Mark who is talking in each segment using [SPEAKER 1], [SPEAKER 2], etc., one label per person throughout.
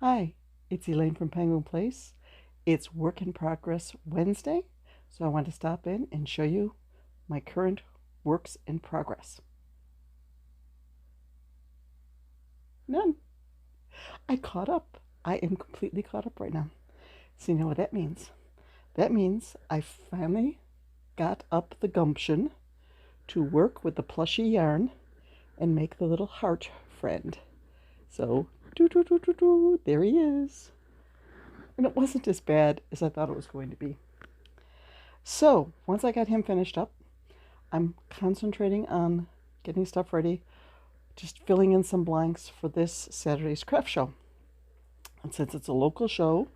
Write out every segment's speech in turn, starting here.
[SPEAKER 1] Hi, it's Elaine from Penguin Place. It's Work in Progress Wednesday, so I want to stop in and show you my current works in progress. None. I caught up. I am completely caught up right now. So you know what that means? That means I finally got up the gumption to work with the plushy yarn and make the little heart friend. So, there he is. And it wasn't as bad as I thought it was going to be. So, once I got him finished up, I'm concentrating on getting stuff ready, just filling in some blanks for this Saturday's craft show. And since it's a local show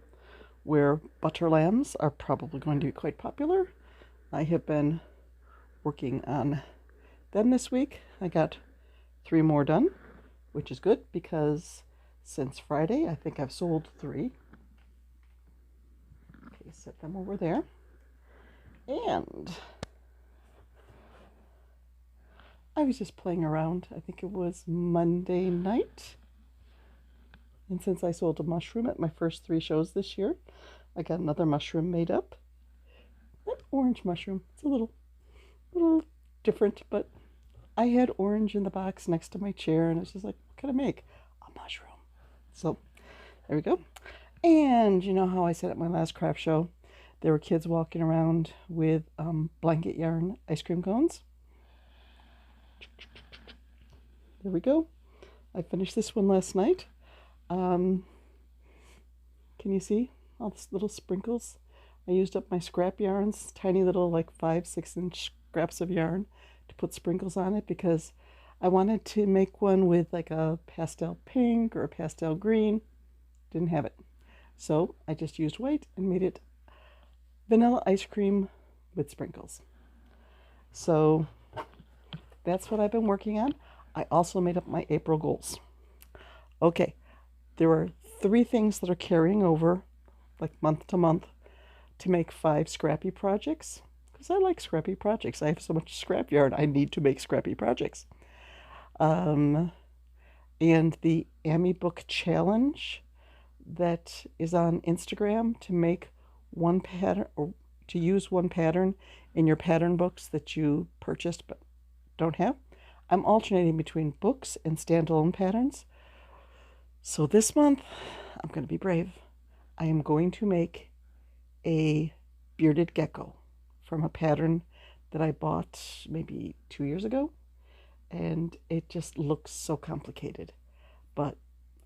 [SPEAKER 1] where butter lambs are probably going to be quite popular, I have been working on them this week. I got 3 more done, which is good because since Friday, I think I've sold 3. Okay, set them over there. And I was just playing around. I think it was Monday night. And since I sold a mushroom at my first 3 shows this year, I got another mushroom made up. An orange mushroom. It's a little different, but I had orange in the box next to my chair, and I was just like, what can I make? A mushroom. So there we go. And you know how I said at my last craft show, there were kids walking around with blanket yarn ice cream cones. There we go. I finished this one last night. Can you see all these little sprinkles? I used up my scrap yarns, tiny little like 5-6 inch scraps of yarn to put sprinkles on it because I wanted to make one with like a pastel pink or a pastel green. Didn't have it. So I just used white and made it vanilla ice cream with sprinkles. So that's what I've been working on. I also made up my April goals. Okay, there are 3 things that are carrying over like month to month to make 5 scrappy projects because I like scrappy projects. I have so much scrap yarn, I need to make scrappy projects. And the Amy Book Challenge that is on Instagram to make one pattern or to use one pattern in your pattern books that you purchased but don't have. I'm alternating between books and standalone patterns. So this month, I'm going to be brave. I am going to make a bearded gecko from a pattern that I bought maybe 2 years ago. And it just looks so complicated. But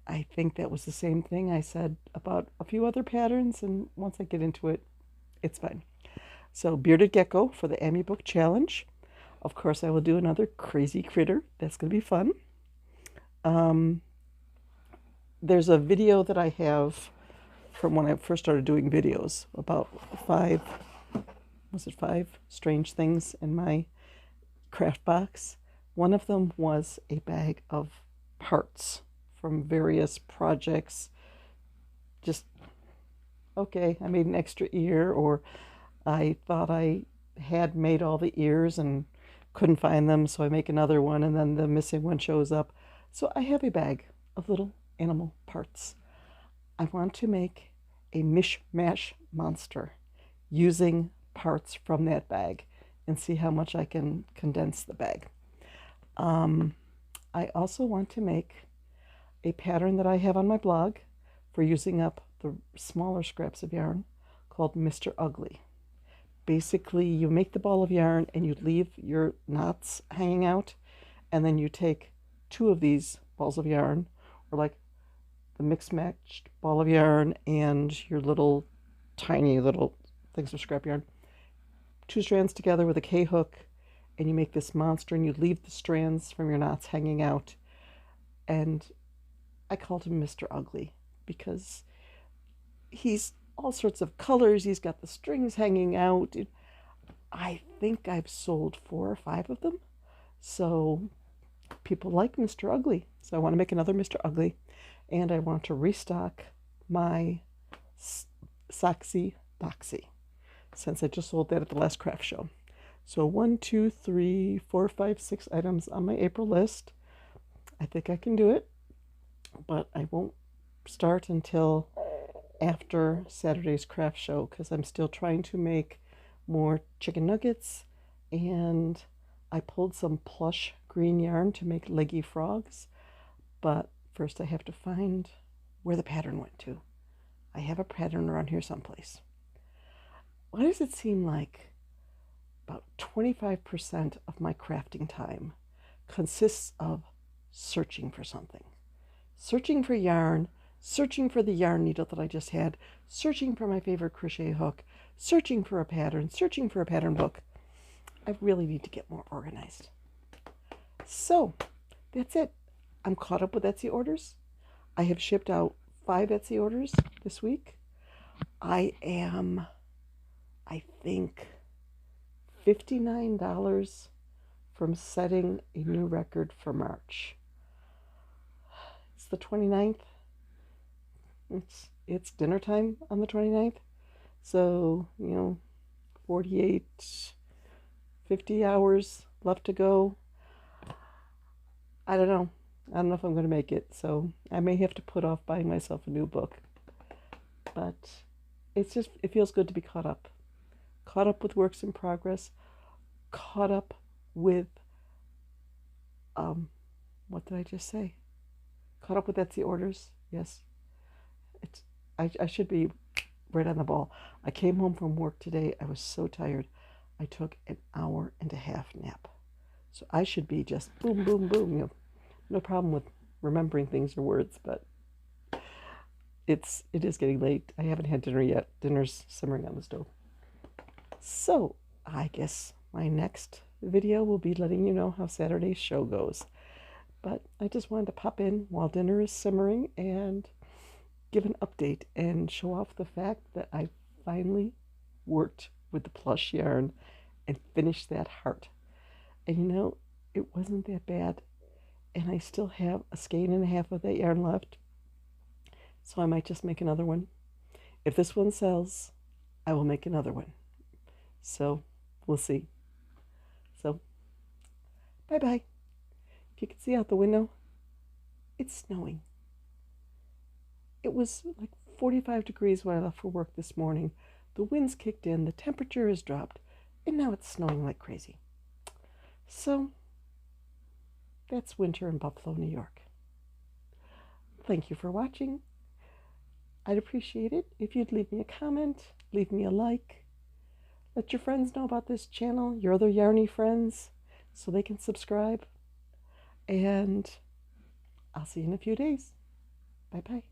[SPEAKER 1] I think that was the same thing I said about a few other patterns. And once I get into it, it's fine. So bearded gecko for the Amy Book Challenge. Of course, I will do another crazy critter. That's going to be fun. There's a video that I have from when I first started doing videos about 5 strange things in my craft box. One of them was a bag of parts from various projects. Just, okay, I made an extra ear, or I thought I had made all the ears and couldn't find them, so I make another one, and then the missing one shows up. So I have a bag of little animal parts. I want to make a mishmash monster using parts from that bag and see how much I can condense the bag. I also want to make a pattern that I have on my blog for using up the smaller scraps of yarn called Mr. Ugly. Basically, you make the ball of yarn and you leave your knots hanging out, and then you take 2 of these balls of yarn, or like the mixed matched ball of yarn and your little tiny little things of scrap yarn, 2 strands together with a K-hook, and you make this monster, and you leave the strands from your knots hanging out. And I called him Mr. Ugly because he's all sorts of colors. He's got the strings hanging out. I think I've sold 4 or 5 of them. So people like Mr. Ugly. So I want to make another Mr. Ugly. And I want to restock my Socksy Dachsie since I just sold that at the last craft show. So 1, 2, 3, 4, 5, 6 items on my April list. I think I can do it, but I won't start until after Saturday's craft show because I'm still trying to make more chicken nuggets, and I pulled some plush green yarn to make leggy frogs, but first I have to find where the pattern went to. I have a pattern around here someplace. Why does it seem like about 25% of my crafting time consists of searching for something? Searching for yarn, searching for the yarn needle that I just had, searching for my favorite crochet hook, searching for a pattern, searching for a pattern book. I really need to get more organized. So that's it. I'm caught up with Etsy orders. I have shipped out 5 Etsy orders this week. I am, I think, $59 from setting a new record for March. It's the 29th. It's dinner time on the 29th. So, 48, 50 hours left to go. I don't know. I don't know if I'm going to make it. So I may have to put off buying myself a new book. But it feels good to be caught up. Caught up with works in progress. Caught up with, what did I just say? Caught up with Etsy orders. Yes. I should be right on the ball. I came home from work today. I was so tired. I took an hour and a half nap. So I should be just boom, boom, boom. No problem with remembering things or words, but it is getting late. I haven't had dinner yet. Dinner's simmering on the stove. So I guess my next video will be letting you know how Saturday's show goes. But I just wanted to pop in while dinner is simmering and give an update and show off the fact that I finally worked with the plush yarn and finished that heart. And it wasn't that bad. And I still have a skein and a half of that yarn left. So I might just make another one. If this one sells, I will make another one. So we'll see. So bye-bye. If you can see out the window, it's snowing. It was like 45 degrees when I left for work this morning. The winds kicked in, the temperature has dropped, and now it's snowing like crazy. So that's winter in Buffalo, New York. Thank you for watching. I'd appreciate it if you'd leave me a comment, leave me a like. Let your friends know about this channel, your other yarny friends, so they can subscribe. And I'll see you in a few days. Bye-bye.